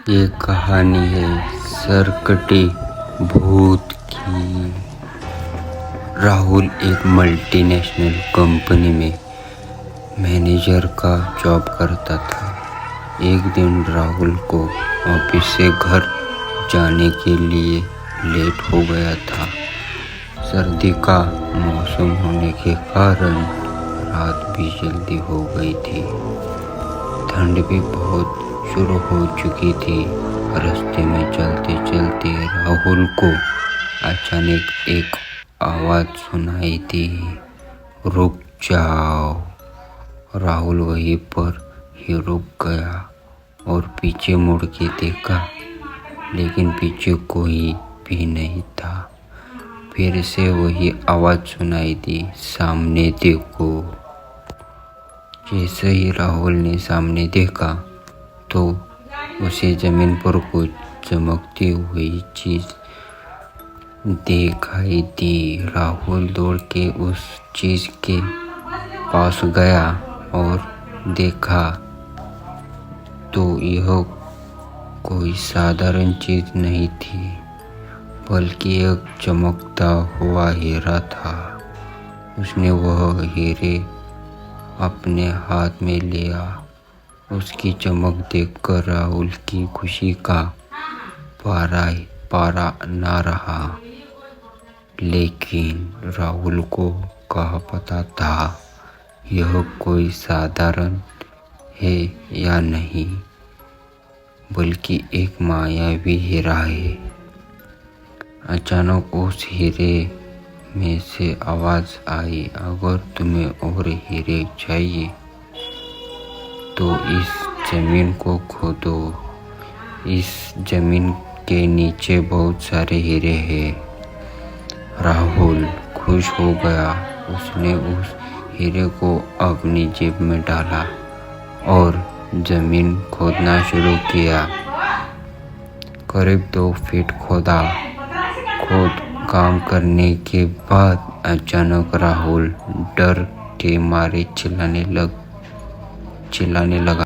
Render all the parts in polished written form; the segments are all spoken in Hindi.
ये कहानी है सरकटे भूत की। राहुल एक मल्टीनेशनल कंपनी में मैनेजर का जॉब करता था। एक दिन राहुल को ऑफिस से घर जाने के लिए लेट हो गया था। सर्दी का मौसम होने के कारण रात भी जल्दी हो गई थी। ठंड भी बहुत शुरू हो चुकी थी। रास्ते में चलते चलते राहुल को अचानक एक आवाज़ सुनाई दी, रुक जाओ। राहुल वहीं पर ही रुक गया और पीछे मुड़ के देखा, लेकिन पीछे कोई भी नहीं था। फिर से वही आवाज़ सुनाई दी, सामने देखो। जैसे ही राहुल ने सामने देखा तो उसे जमीन पर कुछ चमकती हुई चीज़ दिखाई दी। राहुल दौड़ के उस चीज़ के पास गया और देखा तो यह कोई साधारण चीज़ नहीं थी, बल्कि एक चमकता हुआ हीरा था। उसने वह हीरे अपने हाथ में लिया। उसकी चमक देखकर राहुल की खुशी का पारा ना रहा। लेकिन राहुल को क्या पता था यह कोई साधारण है या नहीं, बल्कि एक मायावी हीरा है। अचानक उस हीरे में से आवाज़ आई, अगर तुम्हें और हीरे चाहिए तो इस जमीन को खोदो। इस जमीन के नीचे बहुत सारे हीरे हैं। राहुल खुश हो गया। उसने उस हीरे को अपनी जेब में डाला और जमीन खोदना शुरू किया। करीब 2 फीट खोद काम करने के बाद अचानक राहुल डर के मारे चिल्लाने लगा।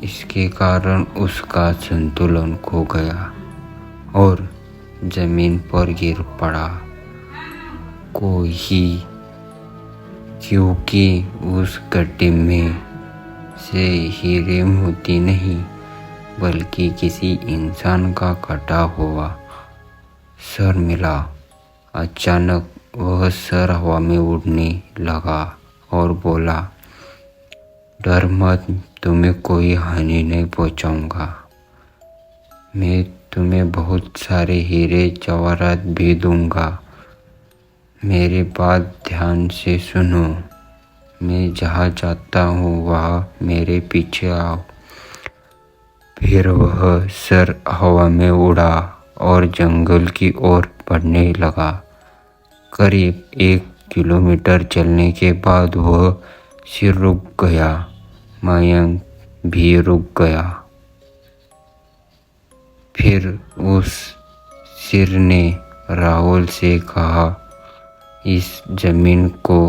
इसके कारण उसका संतुलन खो गया और जमीन पर गिर पड़ा। क्योंकि उस गड्ढे में से हीरे मोती नहीं, बल्कि किसी इंसान का कटा हुआ सर मिला। अचानक वह सर हवा में उड़ने लगा और बोला, डर मत, तुम्हें कोई हानि नहीं पहुंचाऊंगा। मैं तुम्हें बहुत सारे हीरे जवाहरात भी दूंगा। मेरी बात ध्यान से सुनो। मैं जहाँ जाता हूँ वहाँ मेरे पीछे आओ। फिर वह सर हवा में उड़ा और जंगल की ओर बढ़ने लगा। करीब 1 किलोमीटर चलने के बाद वह सिर रुक गया। मयंक भी रुक गया। फिर उस सिर ने राहुल से कहा, इस जमीन को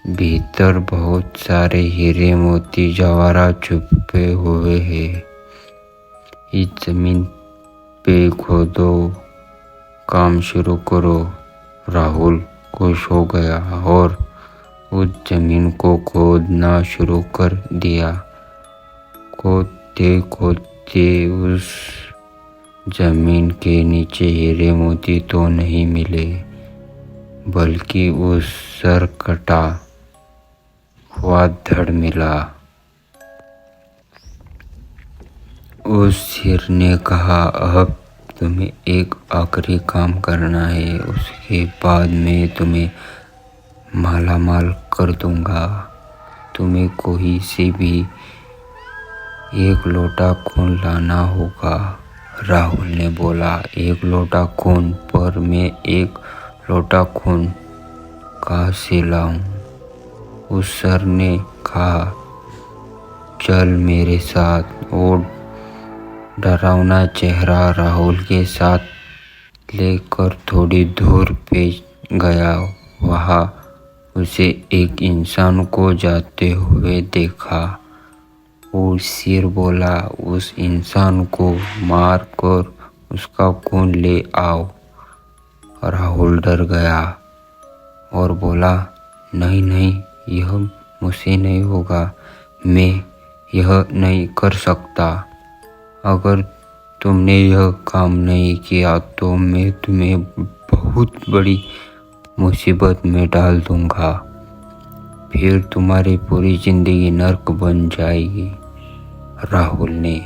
भीतर बहुत सारे हीरे मोती जवाहरात छुपे हुए हैं। इस जमीन पे खोदो, काम शुरू करो। राहुल खुश हो गया और उस जमीन को खोदना शुरू कर दिया। खोदते खोदते उस जमीन के नीचे हीरे मोती तो नहीं मिले, बल्कि उस सर कटा हुआ धड़ मिला। उस सिर ने कहा, अब तुम्हें एक आखिरी काम करना है, उसके बाद मैं तुम्हें मालामाल कर दूंगा। तुम्हें कोई से भी 1 लोटा खून लाना होगा। राहुल ने बोला, 1 लोटा खून? पर मैं 1 लोटा खून कहाँ से लाऊं? उस सर ने कहा, चल मेरे साथ। वो डरावना चेहरा राहुल के साथ लेकर थोड़ी दूर पे गया। वहाँ उसे एक इंसान को जाते हुए देखा। वो शेर बोला, उस इंसान को मार कर उसका खून ले आओ। राहुल डर गया और बोला, नहीं नहीं, यह मुझसे नहीं होगा, मैं यह नहीं कर सकता। अगर तुमने यह काम नहीं किया तो मैं तुम्हें बहुत बड़ी मुसीबत में डाल दूंगा, फिर तुम्हारी पूरी जिंदगी नर्क बन जाएगी। राहुल ने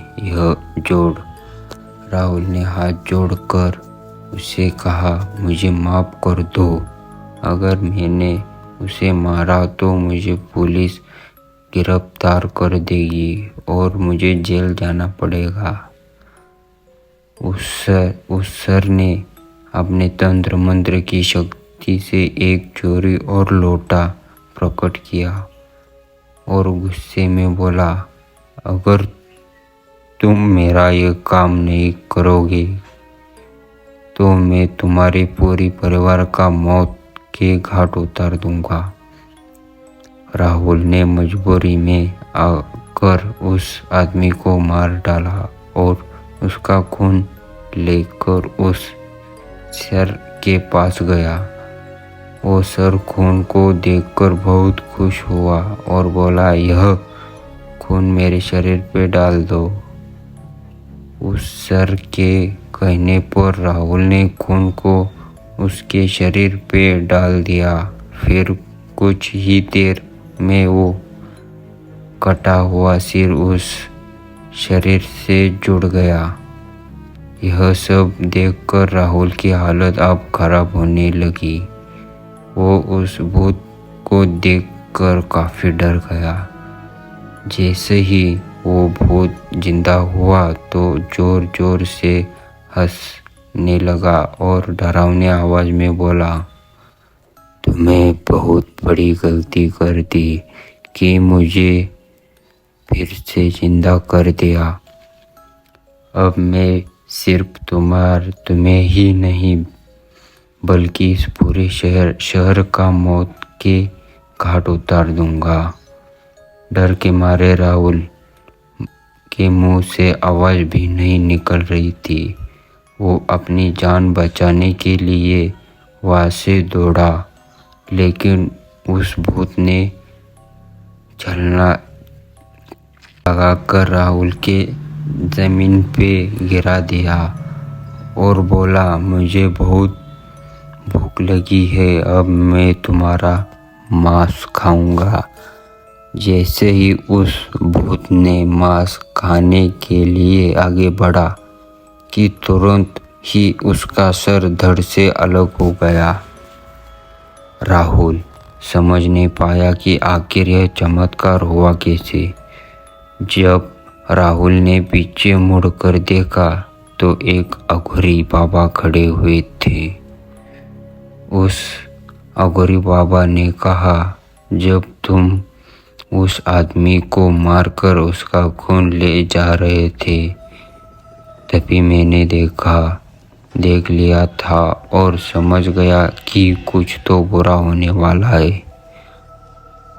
हाथ जोड़कर उसे कहा, मुझे माफ़ कर दो। अगर मैंने उसे मारा तो मुझे पुलिस गिरफ्तार कर देगी और मुझे जेल जाना पड़ेगा। उस सर ने अपने तंत्र मंत्र की शक्ति से एक चोरी और लोटा प्रकट किया और गुस्से में बोला, अगर तुम मेरा यह काम नहीं करोगे तो मैं तुम्हारे पूरे परिवार का मौत के घाट उतार दूंगा। राहुल ने मजबूरी में आकर उस आदमी को मार डाला और उसका खून लेकर उस सर के पास गया। वो सर खून को देखकर बहुत खुश हुआ और बोला, यह खून मेरे शरीर पे डाल दो। उस सर के कहने पर राहुल ने खून को उसके शरीर पे डाल दिया। फिर कुछ ही देर में वो कटा हुआ सिर उस शरीर से जुड़ गया। यह सब देखकर राहुल की हालत अब खराब होने लगी। वो उस भूत को देखकर काफी डर गया। जैसे ही वो भूत जिंदा हुआ तो जोर जोर से हंसने लगा और डरावनी आवाज में बोला, तुम्हें बहुत बड़ी गलती कर दी कि मुझे फिर से जिंदा कर दिया। अब मैं सिर्फ तुम्हें ही नहीं बल्कि इस पूरे शहर का मौत के घाट उतार दूंगा। डर के मारे राहुल के मुंह से आवाज भी नहीं निकल रही थी। वो अपनी जान बचाने के लिए वहां से दौड़ा, लेकिन उस भूत ने छलना लगाकर राहुल के जमीन पे गिरा दिया और बोला, मुझे बहुत भूख लगी है, अब मैं तुम्हारा मांस खाऊंगा। जैसे ही उस भूत ने मांस खाने के लिए आगे बढ़ा कि तुरंत ही उसका सर धड़ से अलग हो गया। राहुल समझ नहीं पाया कि आखिर यह चमत्कार हुआ कैसे। जब राहुल ने पीछे मुड़कर देखा तो एक अघोरी बाबा खड़े हुए थे। उस अघोरी बाबा ने कहा, जब तुम उस आदमी को मारकर उसका खून ले जा रहे थे तभी मैंने देख लिया था और समझ गया कि कुछ तो बुरा होने वाला है।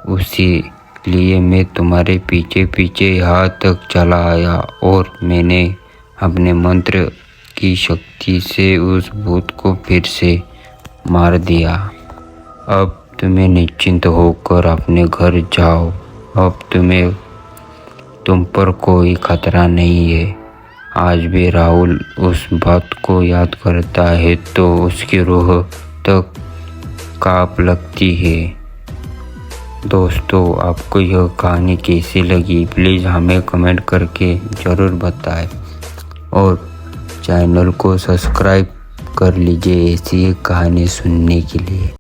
उसी लिए मैं तुम्हारे पीछे पीछे यहाँ तक चला आया और मैंने अपने मंत्र की शक्ति से उस भूत को फिर से मार दिया। अब तुम्हें निश्चिंत होकर अपने घर जाओ। अब तुम पर कोई खतरा नहीं है। आज भी राहुल उस बात को याद करता है तो उसकी रूह तक कांप लगती है। दोस्तों, आपको यह कहानी कैसी लगी प्लीज़ हमें कमेंट करके ज़रूर बताएं और चैनल को सब्सक्राइब कर लीजिए ऐसी कहानी सुनने के लिए।